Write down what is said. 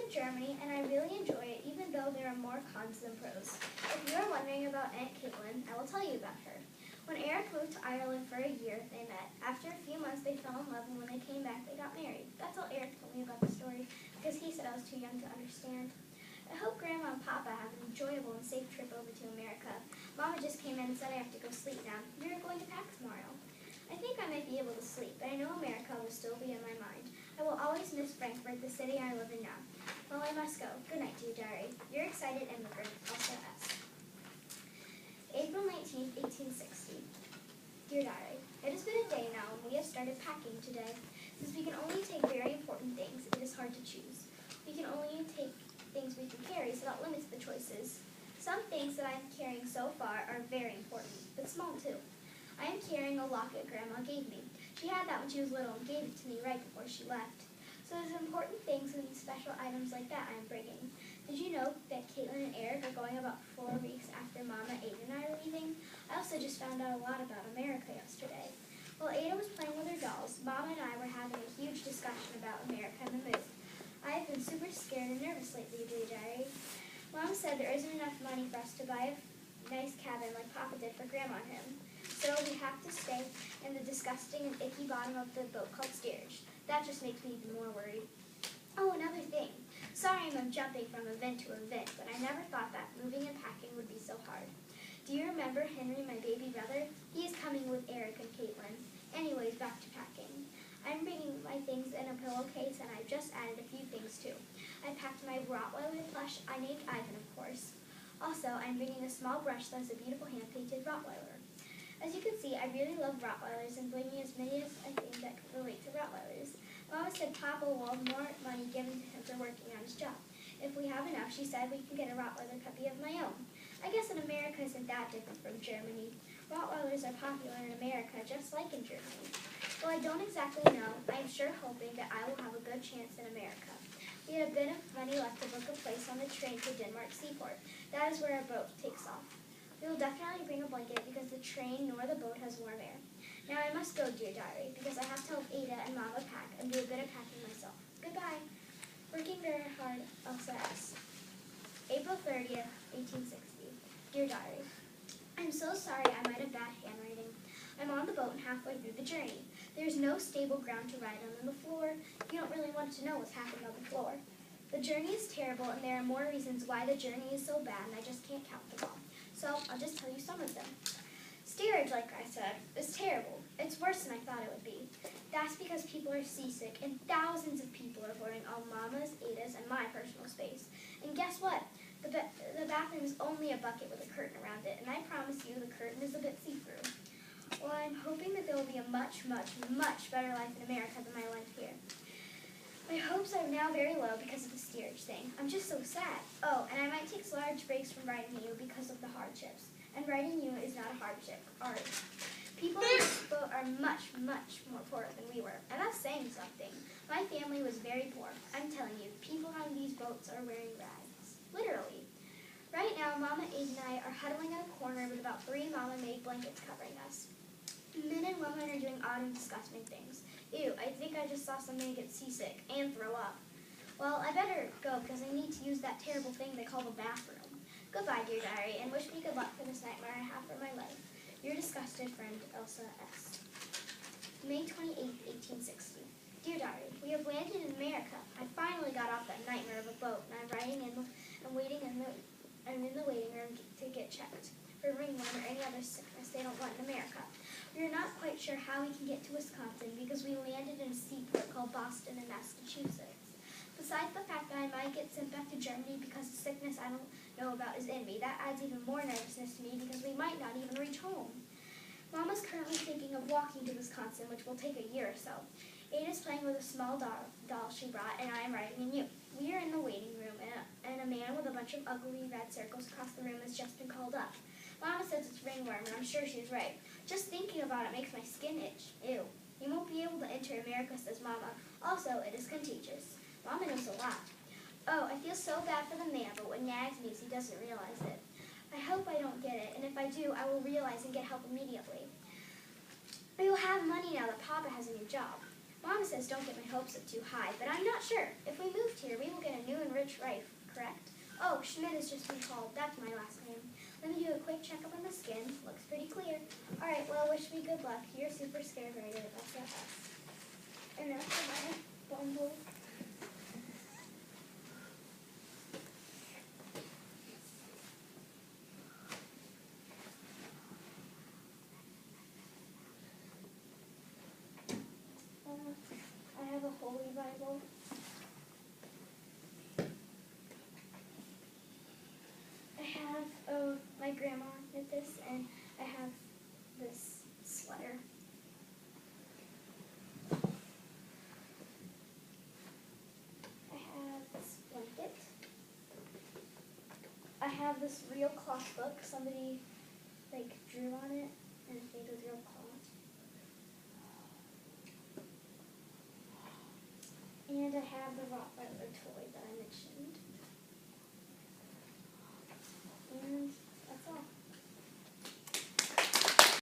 to Germany, and I really enjoy it, even though there are more cons than pros. If you are wondering about Aunt Caitlin, I will tell you about her. When Eric moved to Ireland for a year, they met. After a few months, they fell in love, and when they came back, they got married. That's all Eric told me about the story, because he said I was too young to understand. I hope Grandma and Papa have an enjoyable and safe trip over to America. Mama just came in and said I have to go sleep now. We are going to pack tomorrow. I think I might be able to sleep, but I know America will still be in my mind. I will always miss Frankfurt, the city I live in now. Well, I must go. Good night, dear diary. Your excited immigrant, Elsa S. April 19, 1860. Dear diary, it has been a day now, and we have started packing today. Since we can only take very important things, it is hard to choose. We can only take things we can carry, so that limits the choices. Some things that I'm carrying so far are very important, but small too. I am carrying a locket Grandma gave me. She had that when she was little and gave it to me right before she left. So there's important things and special items like that I'm bringing. Did you know that Caitlin and Eric are going about 4 weeks after Mama, Ada, and I are leaving? I also just found out a lot about America yesterday. While Ada was playing with her dolls, Mama and I were having a huge discussion about America and the move. I have been super scared and nervous lately, dear diary. Mom said there isn't enough money for us to buy a nice cabin like Papa did for Grandma and him. So we have to stay in the disgusting and icky bottom of the boat called steerage. That just makes me even more worried. Oh, another thing. Sorry I'm jumping from event to event, but I never thought that moving and packing would be so hard. Do you remember Henry, my baby brother? He is coming with Eric and Caitlin. Anyways, back to packing. I'm bringing my things in a pillowcase, and I've just added a few things too. I packed my Rottweiler plush. I named Ivan, of course. Also, I'm bringing a small brush that has a beautiful hand-painted Rottweiler. As you can see, I really love Rottweilers and bringing as many as I think that can relate to Rottweilers. Mama said Papa will have more money given to him for working on his job. If we have enough, she said we can get a Rottweiler puppy of my own. I guess in America isn't that different from Germany. Rottweilers are popular in America just like in Germany. Well, I don't exactly know. I'm sure hoping that I will have a good chance in America. We had a bit of money left to book a place on the train to Denmark Seaport. That is where our boat takes off. We will definitely bring a blanket because the train nor the boat has warm air. Now I must go, dear diary, because I have to help Ada and Mama pack and do a bit of packing myself. Goodbye. Working very hard, Elsa S. April 30th, 1860. Dear diary, I'm so sorry I might have bad handwriting. I'm on the boat and halfway through the journey. There's no stable ground to ride on the floor. You don't really want to know what's happening on the floor. The journey is terrible, and there are more reasons why the journey is so bad, and I just can't count them all. So I'll just tell you some of them. Steerage, like I said, is terrible. It's worse than I thought it would be. That's because people are seasick, and thousands of people are boarding on Mama's, Ada's, and my personal space. And guess what? The bathroom is only a bucket with a curtain around it, and I promise you the curtain is a bit see-through. Well, I'm hoping that there will be a much, much, much better life in America than my life here. My hopes are now very low because of the steerage thing. I'm just so sad. Oh, and I might take large breaks from writing you because of the hardships. And writing you is not a hardship. Art. People in this boat are much, much more poor than we were. And that's saying something. My family was very poor. I'm telling you, people on these boats are wearing rags. Literally. Right now, Mama, Aid, and I are huddling in a corner with about 3 Mama-made blankets covering us. Men and women are doing odd and disgusting things. Ew, I think I just saw somebody get seasick and throw up. Well, I better go because I need to use that terrible thing they call the bathroom. Goodbye, dear diary, and wish me good luck for this nightmare I have for my life. Your disgusted friend, Elsa S. May 28, 1860. Dear diary, we have landed in America. I finally got off that nightmare of a boat, and I'm writing in and waiting in the waiting room to get checked for ringworm or any other sickness they don't want in America. We are not quite sure how we can get to Wisconsin because we landed in a seaport called Boston in Massachusetts. Besides the fact that I might get sent back to Germany because the sickness I don't know about is in me, that adds even more nervousness to me because we might not even reach home. Mama's currently thinking of walking to Wisconsin, which will take a year or so. Ada's playing with a small doll she brought, and I am writing in you. We are in the waiting room, and a man with a bunch of ugly red circles across the room has just been called up. Mama says it's ringworm, and I'm sure she's right. Just thinking about it makes my skin itch. Ew. You won't be able to enter America, says Mama. Also, it is contagious. Mama knows a lot. Oh, I feel so bad for the man, but what nags me is he doesn't realize it. I hope I don't get it, and if I do, I will realize and get help immediately. We will have money now that Papa has a new job. Mama says don't get my hopes up too high, but I'm not sure. If we moved here, we will get a new and rich Rich Rife, correct? Oh, Schmidt is just been called. That's my last name. Let me do a quick checkup on the skin. Looks pretty clear. All right, well, wish me good luck. You're super scared, right? That's not us. And now for my bundle. I have a Holy Bible. I have my grandma did this, and I have this sweater. I have this blanket. I have this real cloth book. Somebody drew on it, and it's made with real cloth. And I have the Rottweiler